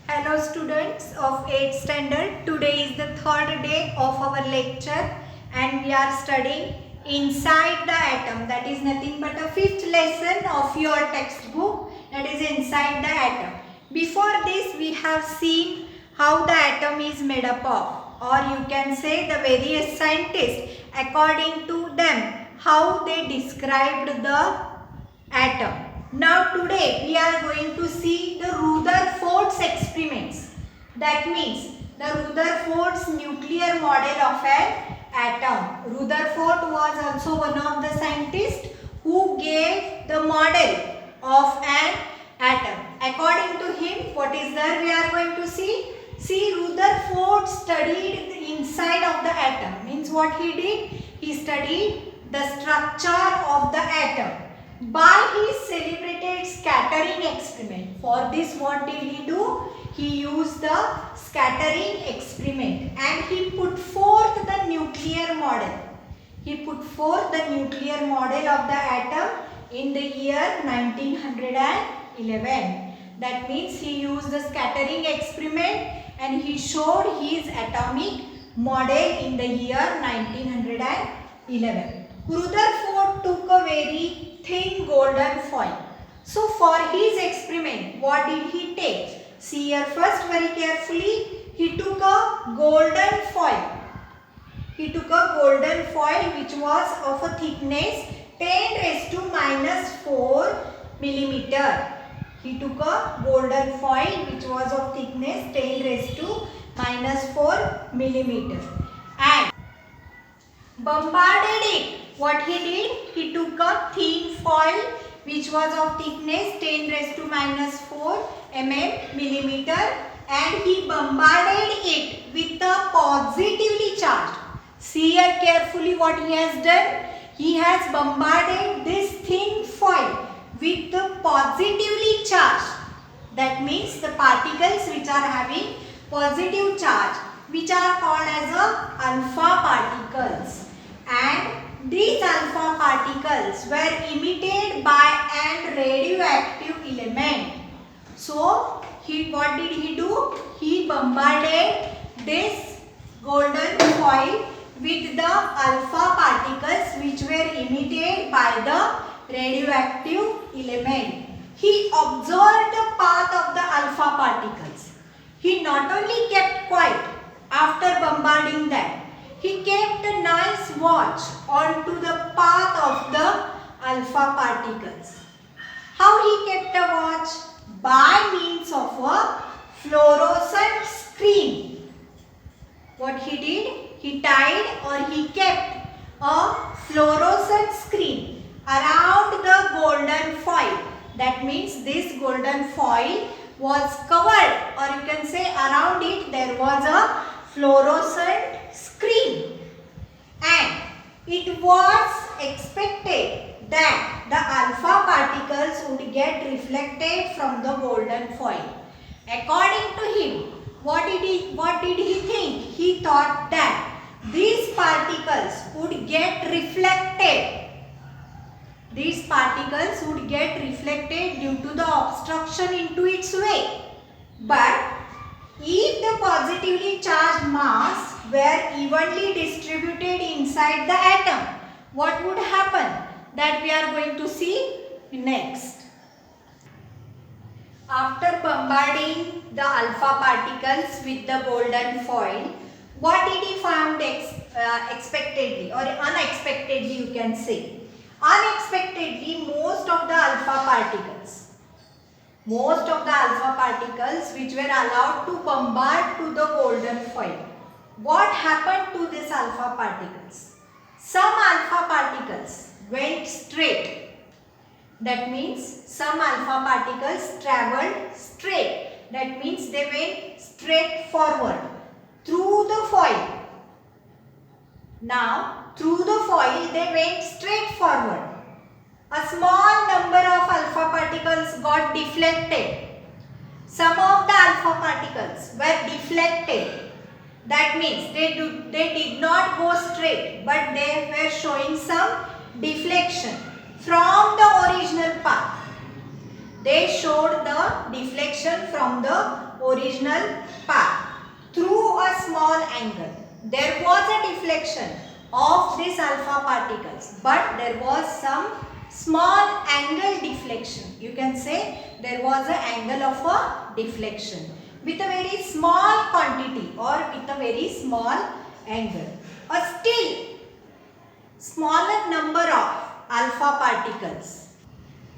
Hello students of 8th standard. Today is the third day of our lecture and we are studying inside the atom. That is nothing but a fifth lesson of your textbook, that is inside the atom. Before this we have seen how the atom is made up of, or you can say the various scientists according to them how they described the atom. Now today we are going to see the Rutherford's experiments. That means the Rutherford's nuclear model of an atom. Rutherford was also one of the scientists who gave the model of an atom. According to him, what is there we are going to see? See, Rutherford studied the inside of the atom. Means what he did? He studied the structure of the atom by his celebrated scattering experiment. For this, what did he do? He used the scattering experiment and he put forth the nuclear model. He put forth the nuclear model of the atom in the year 1911. That means he used the scattering experiment and he showed his atomic model in the year 1911. Rutherford took a very thin golden foil. So for his experiment, what did he take? See here first very carefully. He took a golden foil. He took a golden foil which was of a thickness 10 raised to minus 4 millimeter. He took a golden foil which was of thickness 10 raised to minus 4 millimeter and bombarded it. What he did? He took a thin foil which was of thickness 10 raised to minus 4 millimeter and he bombarded it with a positively charged. See here carefully what he has done. He has bombarded this thin foil with the positively charged. That means the particles which are having positive charge, which are called as alpha particles, and these alpha particles were emitted by an radioactive element. So what did he do? He bombarded this golden foil with the alpha particles which were emitted by the radioactive element. He observed the path of the alpha particles. He not only kept quiet after bombarding them, he kept a nice watch onto the path of the alpha particles. How he kept a watch? By means of a fluorescent screen. What he did? He tied or he kept a fluorescent screen around the golden foil. That means this golden foil was covered, or you can say around it there was a fluorescent screen, and it was expected that the alpha particles would get reflected from the golden foil. According to him, what did he think? He thought that these particles would get reflected. These particles would get reflected due to the obstruction into its way. But if the positively charged mass were evenly distributed inside the atom, what would happen? That we are going to see next. After bombarding the alpha particles with the golden foil, what did he find expectedly or unexpectedly, you can say? Unexpectedly, most of the alpha particles which were allowed to bombard to the golden foil. What happened to these alpha particles? Some alpha particles went straight. That means some alpha particles traveled straight. That means they went straight forward through the foil. Now, through the foil they went straight forward. A small number of alpha particles got deflected. Some of the alpha particles were deflected. That means they did not go straight, but they were showing some deflection from the original path. they showed the deflection from the original path through a small angle. There was a deflection of these alpha particles, but there was some small angle deflection. You can say there was an angle of a deflection with a very small quantity or with a very small angle. A still smaller number of alpha particles.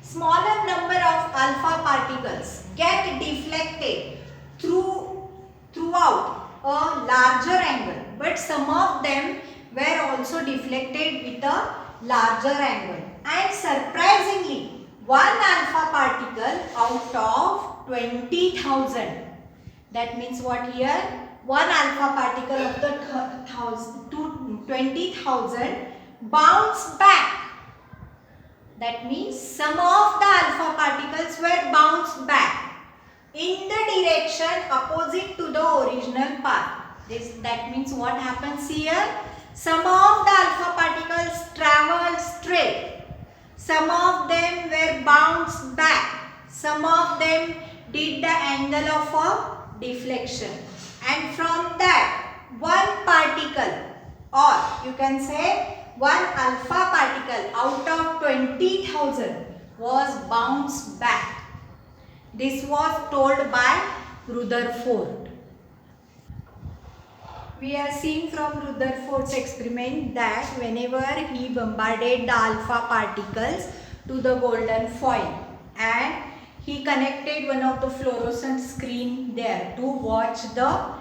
Smaller number of alpha particles get deflected throughout a larger angle, but some of them were also deflected with a larger angle. And surprisingly, one alpha particle out of 20,000. That means what here? One alpha particle of the 20,000 bounced back. That means some of the alpha particles were bounced back in the direction opposite to the original path. That means what happens here? Some of the alpha particles traveled straight. Some of them were bounced back. Some of them did the angle of a deflection. And from that, one particle, or you can say one alpha particle out of 20,000 was bounced back. This was told by Rutherford. We are seeing from Rutherford's experiment that whenever he bombarded the alpha particles to the golden foil and he connected one of the fluorescent screen there to watch the,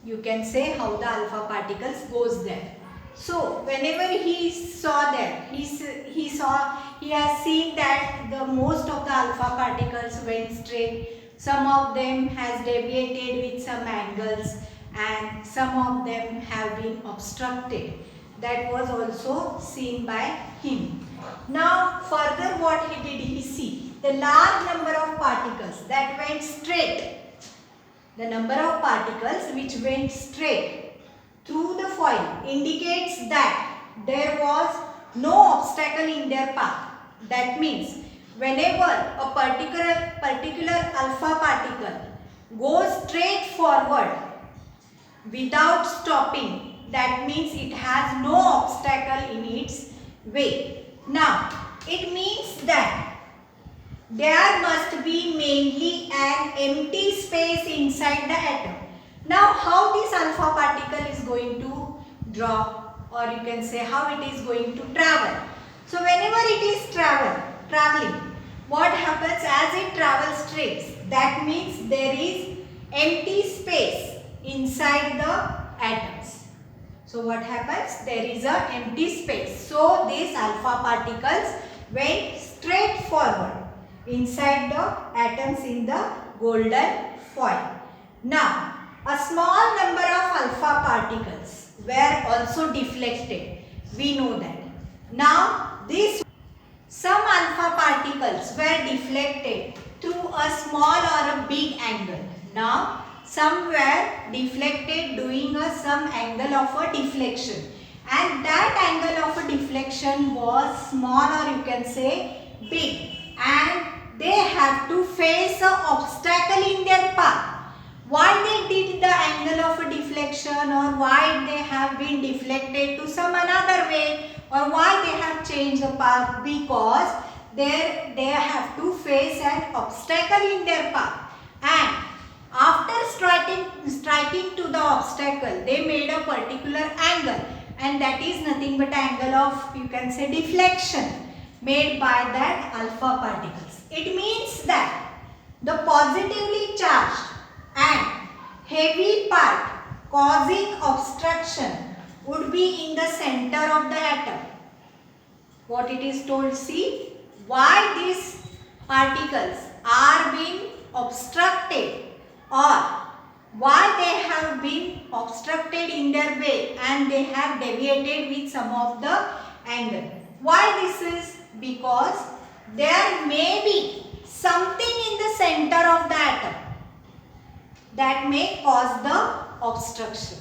you can say, how the alpha particles goes there. So whenever he saw that, he has seen that the most of the alpha particles went straight. Some of them has deviated with some angles and some of them have been obstructed. That was also seen by him. Now further what he did, he see the large number of particles that went straight. The number of particles which went straight through the foil indicates that there was no obstacle in their path. That means whenever a particular alpha particle goes straight forward without stopping, that means it has no obstacle in its way. Now it means that there must be mainly an empty space inside the atom. Now how this alpha particle is going to drop, or you can say how it is going to travel. So whenever it is traveling, what happens as it travels straight? That means there is empty space inside the atoms. So what happens? There is a empty space. So these alpha particles went straight forward inside the atoms in the golden foil. Now a small number of alpha particles were also deflected. We know that. Now some alpha particles were deflected through a small or a big angle. Now some were deflected doing some angle of a deflection, and that angle of a deflection was small, or you can say big, and they have to face an obstacle in their path. Why they did the angle of a deflection, or why they have been deflected to some another way, or why they have changed the path? Because they have to face an obstacle in their path, and after striking to the obstacle, they made a particular angle, and that is nothing but angle of, you can say, deflection made by that alpha particles. It means that the positively charged and heavy part causing obstruction would be in the center of the atom. What it is told, see, why these particles are being obstructed, or why they have been obstructed in their way and they have deviated with some of the angle. Why this is? Because there may be something in the center of the atom that may cause the obstruction,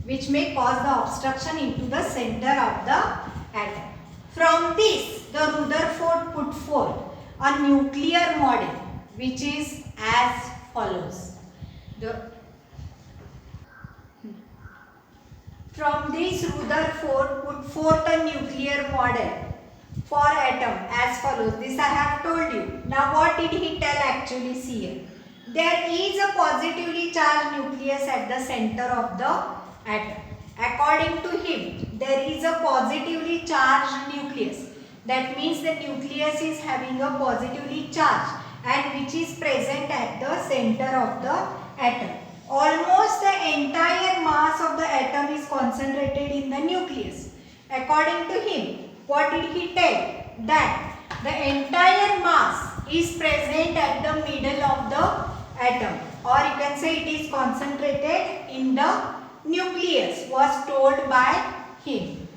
which may cause the obstruction into the center of the atom. From this, the Rutherford put forth a nuclear model which is as follows. From this, Rutherford put forth a nuclear model for atom as follows. This I have told you. Now what did he tell actually? See here. There is a positively charged nucleus at the center of the atom. According to him, there is a positively charged nucleus. That means the nucleus is having a positively charged and which is present at the center of the atom. Almost the entire mass of the atom is concentrated in the nucleus. According to him, what did he tell? That the entire mass is present at the middle of the atom, or you can say it is concentrated in the nucleus, was told by him.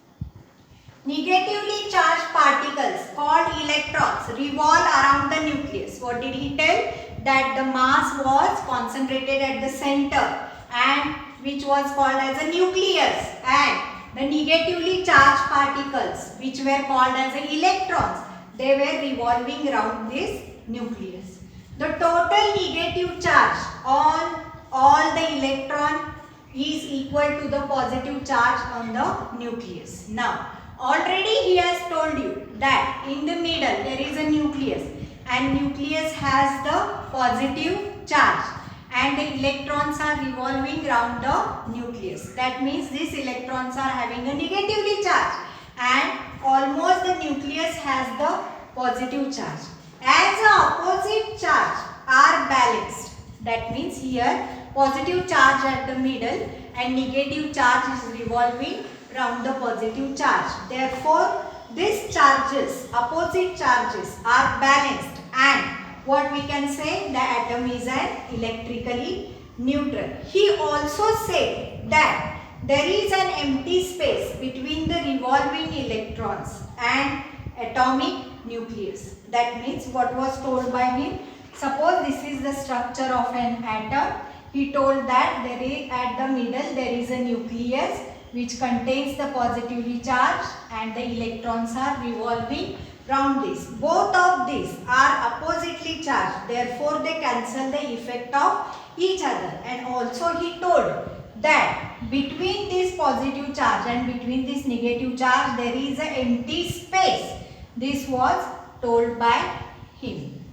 Negatively charged particles called electrons revolve around the nucleus. What did he tell? That the mass was concentrated at the center and which was called as a nucleus, and the negatively charged particles which were called as electrons, they were revolving around this nucleus. The total negative charge on all the electron is equal to the positive charge on the nucleus. Now, already he has told you that in the middle there is a nucleus and nucleus has the positive charge and the electrons are revolving around the nucleus. That means these electrons are having a negatively charge and almost the nucleus has the positive charge. As the opposite charge are balanced, that means here positive charge at the middle and negative charge is revolving around the positive charge. Therefore, these charges, opposite charges, are balanced and what we can say, the atom is an electrically neutral. He also said that there is an empty space between the revolving electrons and atomic nucleus. That means what was told by him, suppose this is the structure of an atom. He told that there is, at the middle there is a nucleus which contains the positively charged and the electrons are revolving round this. Both of these are oppositely charged, therefore they cancel the effect of each other. And also he told that between this positive charge and between this negative charge there is an empty space. This was told by him.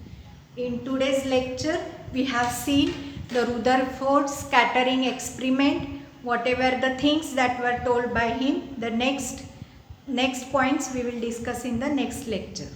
In today's lecture we have seen the Rutherford scattering experiment, whatever the things that were told by him. The next points we will discuss in the next lecture.